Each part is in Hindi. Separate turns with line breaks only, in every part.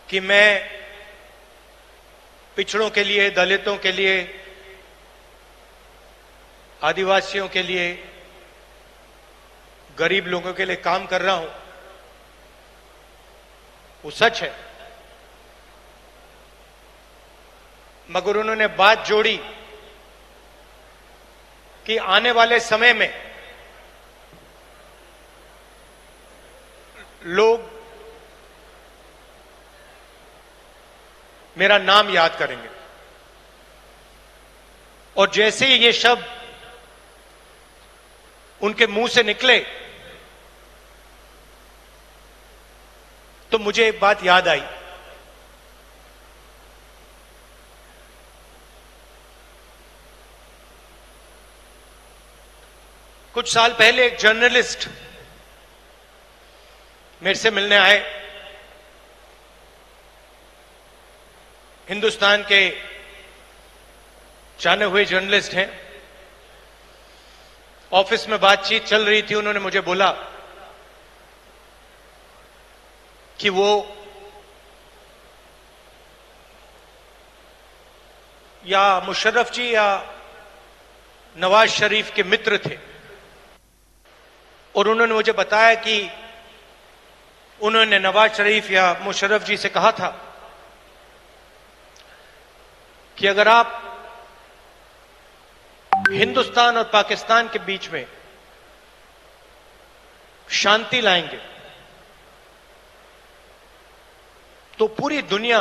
कि मैं पिछड़ों के लिए, दलितों के लिए, आदिवासियों के लिए, गरीब लोगों के लिए काम कर रहा हूं, वो सच है। मगर उन्होंने बात जोड़ी कि आने वाले समय में लोग मेरा नाम याद करेंगे। और जैसे ही ये शब्द उनके मुंह से निकले तो मुझे एक बात याद आई। कुछ साल पहले एक जर्नलिस्ट मेरे से मिलने आए। हिंदुस्तान के जाने हुए जर्नलिस्ट हैं। ऑफिस में बातचीत चल रही थी। उन्होंने मुझे बोला कि वो या मुशर्रफ जी या नवाज शरीफ के मित्र थे, और उन्होंने मुझे बताया कि उन्होंने नवाज शरीफ या मुशर्रफ जी से कहा था कि अगर आप हिंदुस्तान और पाकिस्तान के बीच में शांति लाएंगे तो पूरी दुनिया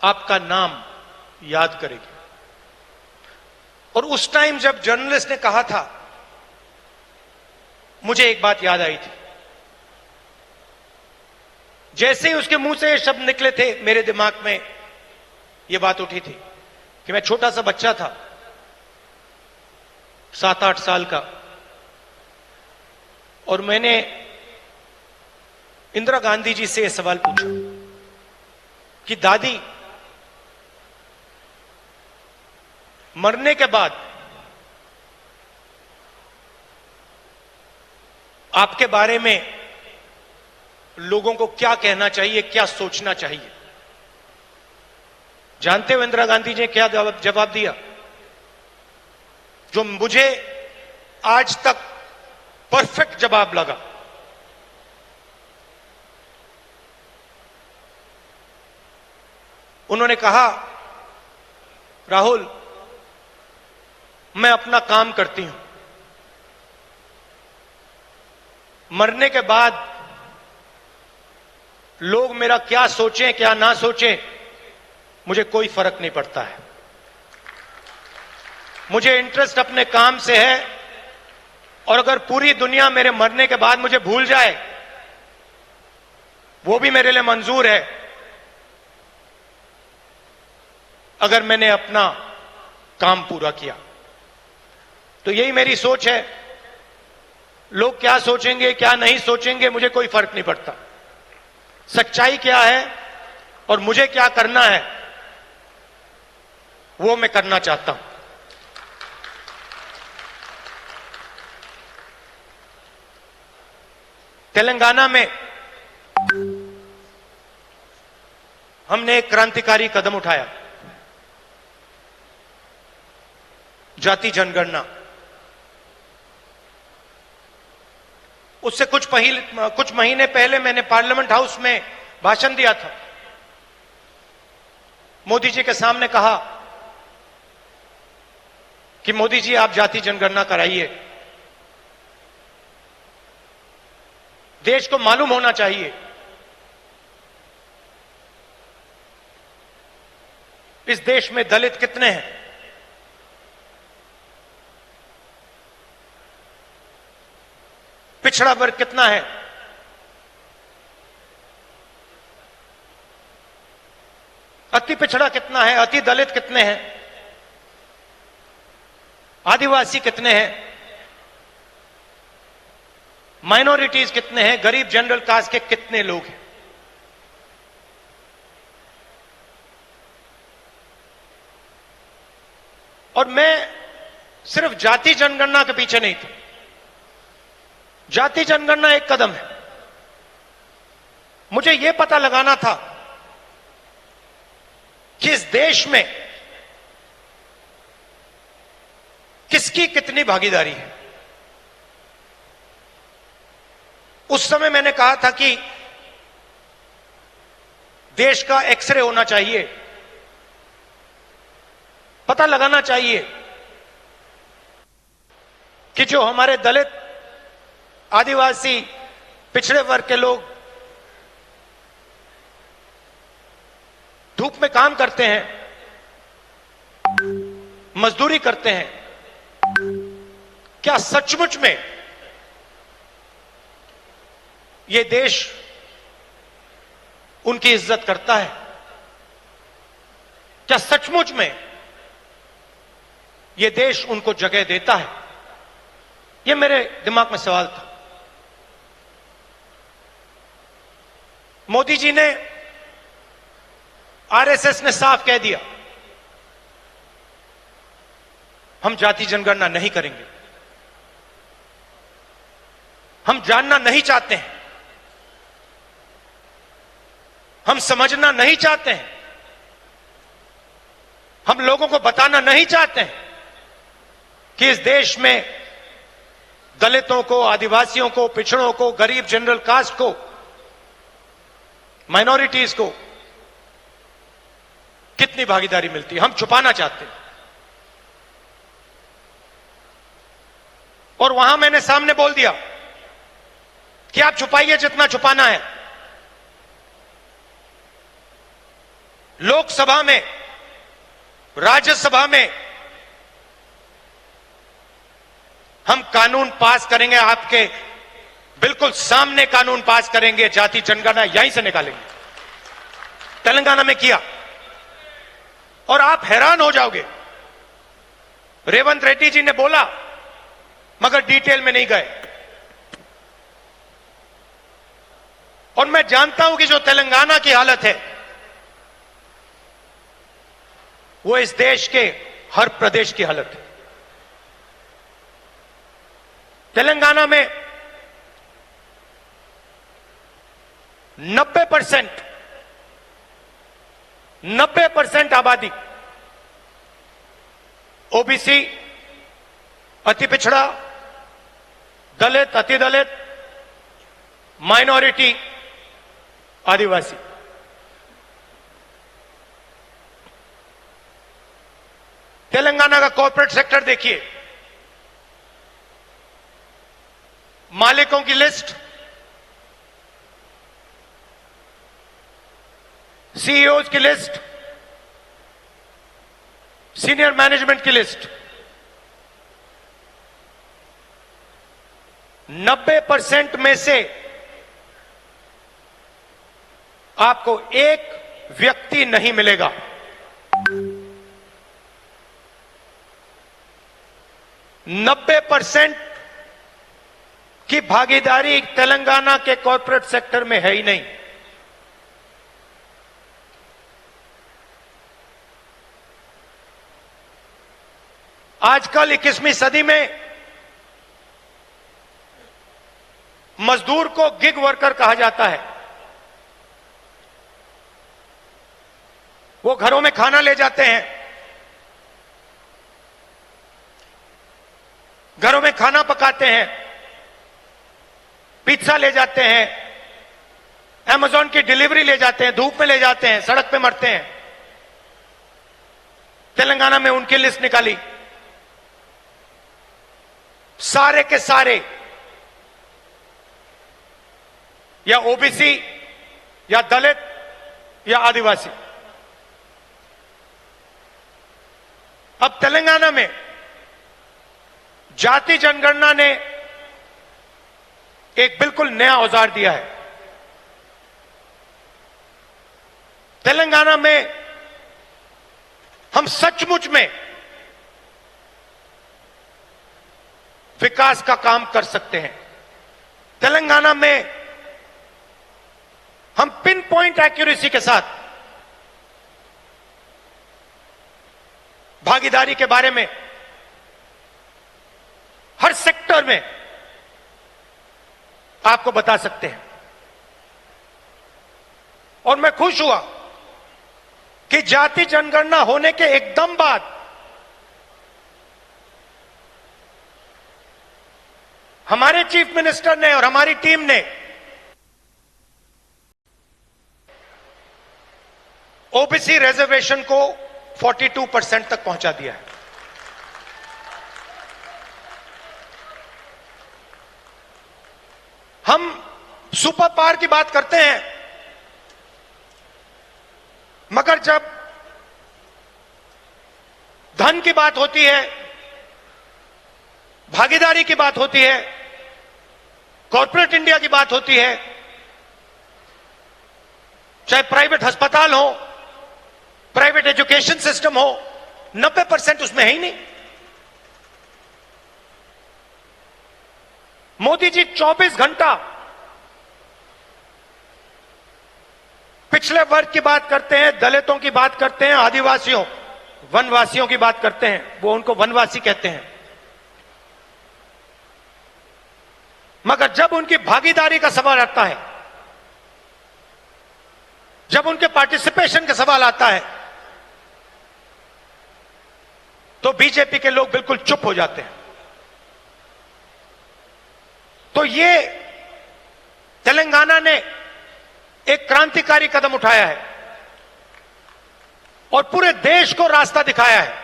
आपका नाम याद करेगी। और उस टाइम जब जर्नलिस्ट ने कहा था, मुझे एक बात याद आई थी। जैसे ही उसके मुंह से ये शब्द निकले थे, मेरे दिमाग में यह बात उठी थी कि मैं छोटा सा बच्चा था, 7-8 साल का, और मैंने इंदिरा गांधी जी से यह सवाल पूछा कि दादी, मरने के बाद आपके बारे में लोगों को क्या कहना चाहिए, क्या सोचना चाहिए? जानते हो इंदिरा गांधी जी ने क्या जवाब दिया, जो मुझे आज तक परफेक्ट जवाब लगा। उन्होंने कहा, राहुल, मैं अपना काम करती हूं, मरने के बाद लोग मेरा क्या सोचें क्या ना सोचें, मुझे कोई फर्क नहीं पड़ता है। मुझे इंटरेस्ट अपने काम से है, और अगर पूरी दुनिया मेरे मरने के बाद मुझे भूल जाए, वो भी मेरे लिए मंजूर है, अगर मैंने अपना काम पूरा किया। तो यही मेरी सोच है। लोग क्या सोचेंगे क्या नहीं सोचेंगे, मुझे कोई फर्क नहीं पड़ता। सच्चाई क्या है और मुझे क्या करना है, वो मैं करना चाहता हूं। तेलंगाना में हमने एक क्रांतिकारी कदम उठाया, जाति जनगणना। उससे कुछ महीने पहले मैंने पार्लियामेंट हाउस में भाषण दिया था। मोदी जी के सामने कहा कि मोदी जी, आप जाति जनगणना कराइए, देश को मालूम होना चाहिए इस देश में दलित कितने हैं, पिछड़ा वर्ग कितना है, अति पिछड़ा कितना है, अति दलित कितने हैं, आदिवासी कितने हैं, माइनॉरिटीज कितने हैं, गरीब जनरल कास्ट के कितने लोग हैं। और मैं सिर्फ जाति जनगणना के पीछे नहीं था। जाति जनगणना एक कदम है, मुझे यह पता लगाना था कि इस देश में किसकी कितनी भागीदारी है। उस समय मैंने कहा था कि देश का एक्सरे होना चाहिए, पता लगाना चाहिए कि जो हमारे दलित, आदिवासी, पिछड़े वर्ग के लोग धूप में काम करते हैं, मजदूरी करते हैं, क्या सचमुच में ये देश उनकी इज्जत करता है? क्या सचमुच में ये देश उनको जगह देता है? ये मेरे दिमाग में सवाल था। मोदी जी ने, आरएसएस ने साफ कह दिया, हम जाति जनगणना नहीं करेंगे, हम जानना नहीं चाहते हैं, हम समझना नहीं चाहते हैं, हम लोगों को बताना नहीं चाहते हैं कि इस देश में दलितों को, आदिवासियों को, पिछड़ों को, गरीब जनरल कास्ट को, माइनॉरिटीज को कितनी भागीदारी मिलती है, हम छुपाना चाहते हैं। और वहां मैंने सामने बोल दिया कि आप छुपाइए जितना छुपाना है। लोकसभा में, राज्यसभा में हम कानून पास करेंगे, आपके बिल्कुल सामने कानून पास करेंगे, जाति जनगणना यहीं से निकालेंगे। तेलंगाना में किया और आप हैरान हो जाओगे। रेवंत रेड्डी जी ने बोला मगर डिटेल में नहीं गए। और मैं जानता हूं कि जो तेलंगाना की हालत है वो इस देश के हर प्रदेश की हालत है। तेलंगाना में 90% आबादी ओबीसी, अति पिछड़ा, दलित, अति दलित, माइनॉरिटी, आदिवासी। तेलंगाना का कॉर्पोरेट सेक्टर देखिए, मालिकों की लिस्ट, सीईओज की लिस्ट, सीनियर मैनेजमेंट की लिस्ट, 90% में से आपको एक व्यक्ति नहीं मिलेगा 90% की भागीदारी तेलंगाना के कॉर्पोरेट सेक्टर में है ही नहीं। आजकल 21वीं सदी में मजदूर को गिग वर्कर कहा जाता है। वो घरों में खाना ले जाते हैं, घरों में खाना पकाते हैं, पिज्जा ले जाते हैं, अमेज़न की डिलीवरी ले जाते हैं, धूप में ले जाते हैं, सड़क पे मरते हैं। तेलंगाना में उनकी लिस्ट निकाली, सारे के सारे या ओबीसी या दलित या आदिवासी। अब तेलंगाना में जाति जनगणना ने एक बिल्कुल नया औजार दिया है। तेलंगाना में हम सचमुच में विकास का काम कर सकते हैं। तेलंगाना में हम पिन पॉइंट एक्यूरेसी के साथ भागीदारी के बारे में हर सेक्टर में आपको बता सकते हैं। और मैं खुश हुआ कि जाति जनगणना होने के एकदम बाद हमारे चीफ मिनिस्टर ने और हमारी टीम ने ओबीसी रिजर्वेशन को 42% तक पहुंचा दिया है। हम सुपर पावर की बात करते हैं, मगर जब धन की बात होती है, भागीदारी की बात होती है, कॉर्पोरेट इंडिया की बात होती है, चाहे प्राइवेट अस्पताल हो, प्राइवेट एजुकेशन सिस्टम हो, 90% उसमें है ही नहीं। मोदी जी 24 घंटा पिछले वर्ग की बात करते हैं, दलितों की बात करते हैं, आदिवासियों वनवासियों की बात करते हैं, वो उनको वनवासी कहते हैं। मगर जब उनकी भागीदारी का सवाल आता है, जब उनके पार्टिसिपेशन का सवाल आता है, तो बीजेपी के लोग बिल्कुल चुप हो जाते हैं। तो ये तेलंगाना ने एक क्रांतिकारी कदम उठाया है और पूरे देश को रास्ता दिखाया है।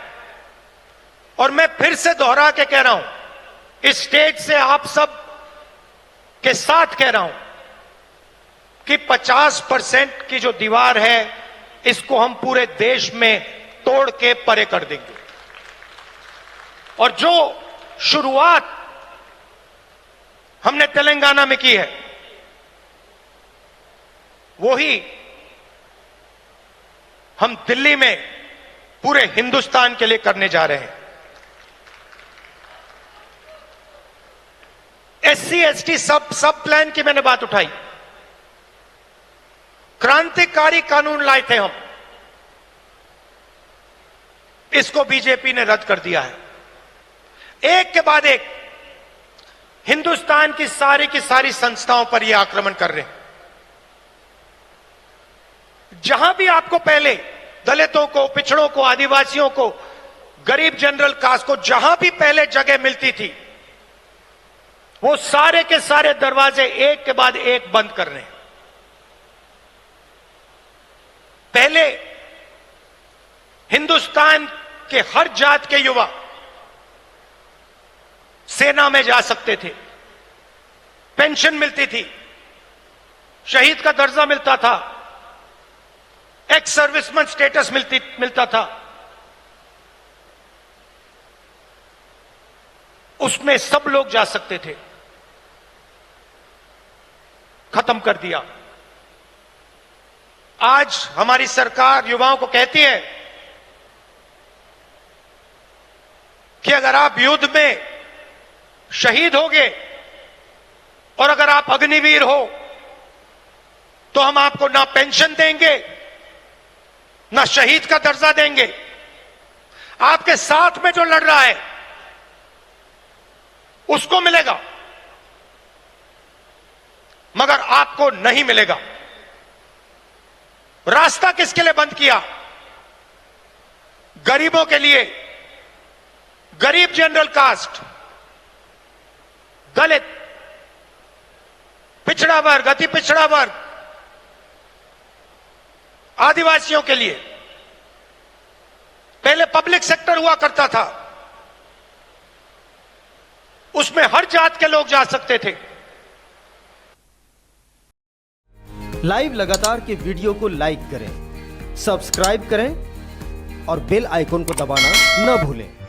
और मैं फिर से दोहरा के कह रहा हूं, इस स्टेज से आप सब के साथ कह रहा हूं कि 50% की जो दीवार है, इसको हम पूरे देश में तोड़ के परे कर देंगे। और जो शुरुआत हमने तेलंगाना में की है, वही हम दिल्ली में पूरे हिंदुस्तान के लिए करने जा रहे हैं। एससी एसटी सब प्लान की मैंने बात उठाई। क्रांतिकारी कानून लाए थे हम, इसको बीजेपी ने रद्द कर दिया है। एक के बाद एक हिंदुस्तान की सारी संस्थाओं पर यह आक्रमण कर रहे हैं। जहां भी आपको पहले दलितों को, पिछड़ों को, आदिवासियों को, गरीब जनरल कास्ट को जहां भी पहले जगह मिलती थी, वो सारे के सारे दरवाजे एक के बाद एक बंद कर रहे हैं। पहले हिंदुस्तान के हर जात के युवा सेना में जा सकते थे, पेंशन मिलती थी, शहीद का दर्जा मिलता था, एक्स सर्विसमैन स्टेटस मिलता था। उसमें सब लोग जा सकते थे, खत्म कर दिया। आज हमारी सरकार युवाओं को कहती है कि अगर आप युद्ध में शहीद होगे और अगर आप अग्निवीर हो, तो हम आपको ना पेंशन देंगे, ना शहीद का दर्जा देंगे। आपके साथ में जो लड़ रहा है उसको मिलेगा, मगर आपको नहीं मिलेगा। रास्ता किसके लिए बंद किया? गरीबों के लिए, गरीब जनरल कास्ट, दलित, पिछड़ा वर्ग, अति पिछड़ा वर्ग, आदिवासियों के लिए। पहले पब्लिक सेक्टर हुआ करता था, उसमें हर जात के लोग जा सकते थे।
लाइव लगातार के वीडियो को लाइक करें, सब्सक्राइब करें और बेल आइकन को दबाना न भूलें।